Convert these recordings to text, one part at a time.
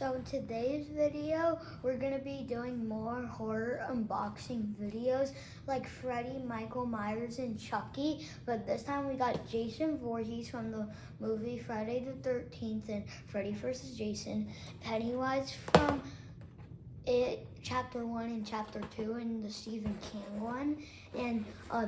So in today's video, we're going to be doing more horror unboxing videos like Freddy, Michael Myers, and Chucky. But this time we got Jason Voorhees from the movie Friday the 13th and Freddy vs. Jason. Pennywise from It Chapter 1 and Chapter 2 and the Stephen King one. And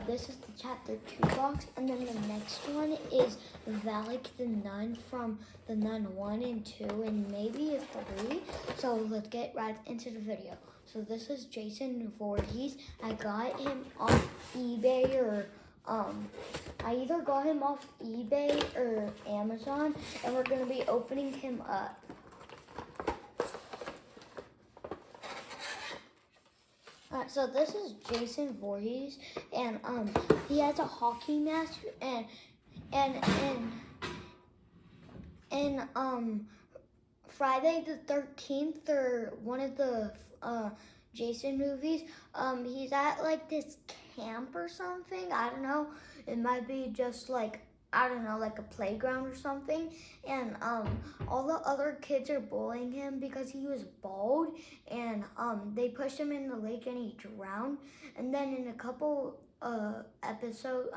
this is the Chapter 2 box. And then the next one is Valak the Nun from the Nun 1 and 2 and maybe a 3. So let's get right into the video. So this is Jason Voorhees. I got him off eBay or I either got him off eBay or Amazon, and we're gonna be opening him up. So this is Jason Voorhees, and he has a hockey mask, and Friday the 13th or one of the Jason movies, he's at like this camp or something. I don't know. It might be just like, I don't know, like a playground or something. And all the other kids are bullying him because he was bald, and they pushed him in the lake and he drowned. And then in a couple episodes,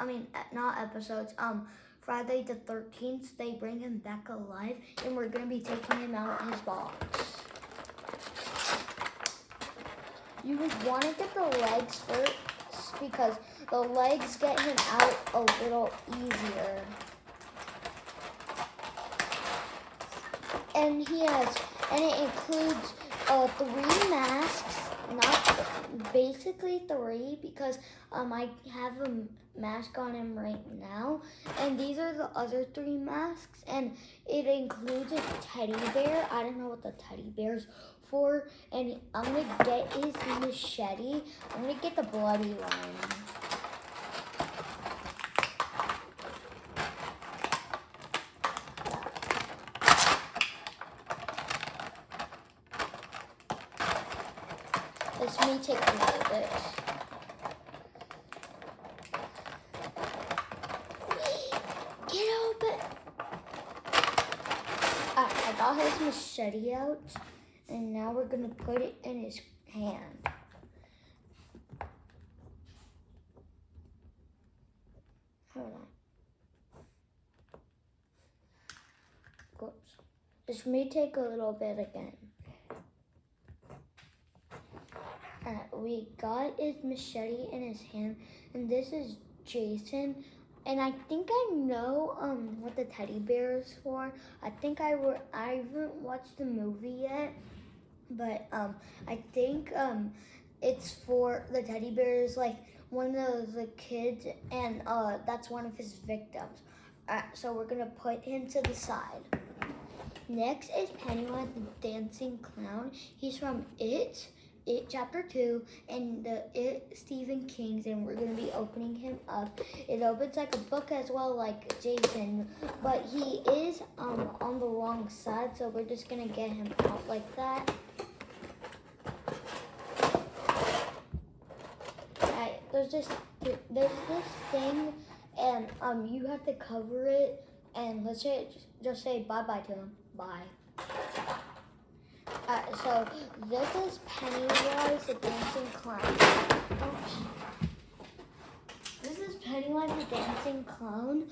Friday the 13th, they bring him back alive, and we're gonna be taking him out of his box. You would want to get the legs first because the legs get him out a little easier. And it includes 3 masks, not basically 3 because I have a mask on him right now. And these are the other 3 masks, and it includes a teddy bear. I don't know what the teddy bear's for. And I'm gonna get his machete. I'm gonna get the bloody one. Let's me take a look at this. Get open! I got his machete out, and now we're gonna put it in his hand. Hold on. Whoops. This may take a little bit again. We got his machete in his hand, and this is Jason. And I think I know what the teddy bear is for. I think I haven't watched the movie yet, but I think it's for the teddy bear is like one of the kids, and that's one of his victims. So we're gonna put him to the side. Next is Pennywise the Dancing Clown. He's from It Chapter 2 and the Stephen King's, and we're going to be opening him up. It opens like a book as well, like Jason, but he is on the wrong side, so we're just going to get him out like that. Alright, there's this thing, and you have to cover it, and let's just say bye-bye to him. Bye. So this is Pennywise the Dancing Clown. Oops. This is Pennywise the Dancing Clown.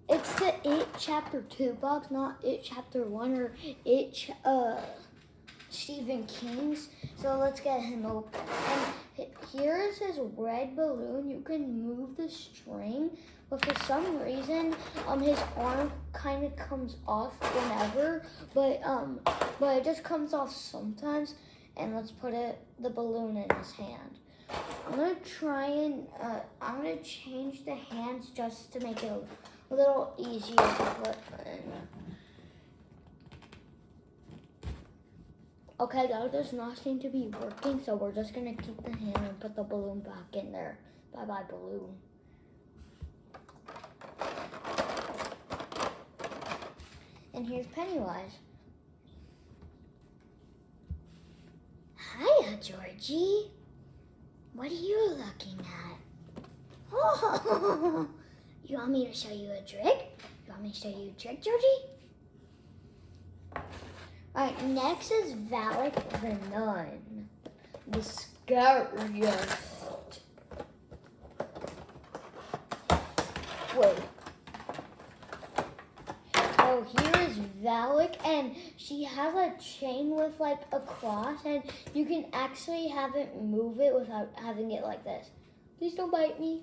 It's the It Chapter 2 box, not It Chapter 1 or It Stephen King's. So let's get him open. And here is his red balloon. You can move the string, but for some reason, his arm kind of comes off whenever, but it just comes off sometimes. And let's put the balloon in his hand. I'm gonna try and I'm gonna change the hands just to make it a little easier to put in. Okay, that does not seem to be working, so we're just gonna keep the hand and put the balloon back in there. Bye-bye, balloon. And here's Pennywise. Hiya, Georgie. What are you looking at? Oh, you want me to show you a trick? You want me to show you a trick, Georgie? Alright, next is Valak the Nun. The scariest. Wait. Oh, here is Valak, and she has a chain with like a cross, and you can actually have it move it without having it like this. Please don't bite me.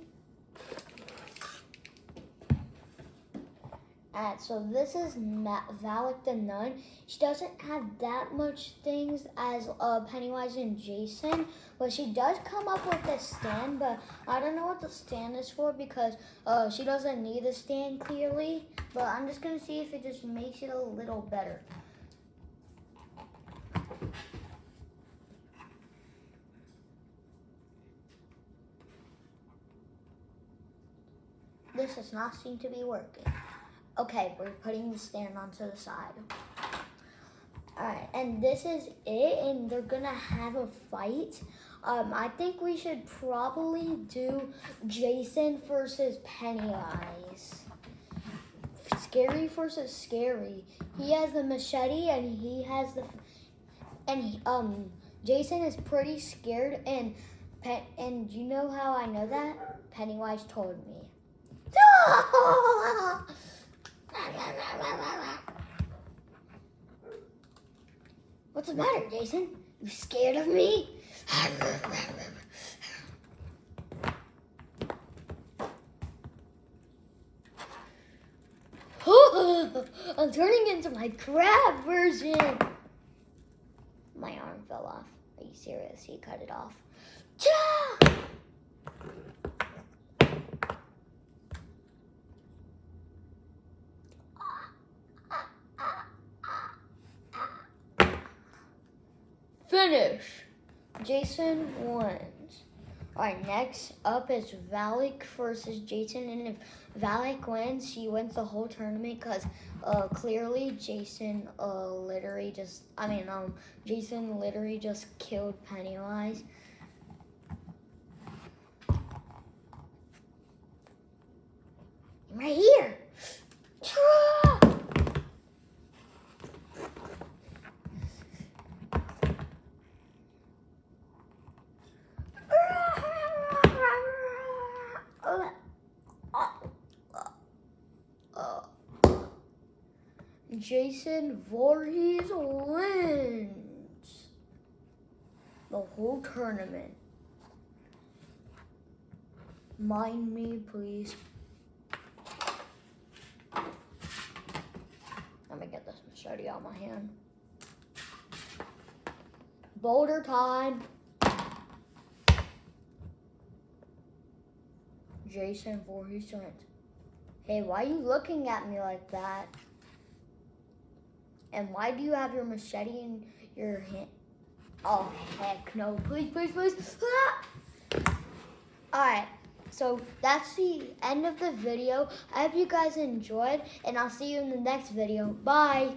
So this is Valak the Nun. She doesn't have that much things as Pennywise and Jason, but she does come up with a stand, but I don't know what the stand is for because she doesn't need a stand clearly, but I'm just gonna see if it just makes it a little better. This does not seem to be working. Okay, we're putting the stand onto the side. Alright, and this is it, and they're gonna have a fight. I think we should probably do Jason versus Pennywise. Scary versus scary. He has the machete, and he has the... Jason is pretty scared, and you know how I know that? Pennywise told me. What's the matter, Jason? You scared of me? I'm turning into my crab version. My arm fell off. Are you serious? He cut it off. Finish. Jason wins. Alright, next up is Valak versus Jason, and if Valak wins, she wins the whole tournament because clearly Jason Jason literally just killed Pennywise. I'm right here. Jason Voorhees wins the whole tournament. Mind me, please. Let me get this machete out of my hand. Boulder time. Jason Voorhees wins. Hey, why are you looking at me like that? And why do you have your machete in your hand? Oh, heck no. Please, please, please. Ah! Alright, so that's the end of the video. I hope you guys enjoyed, and I'll see you in the next video. Bye.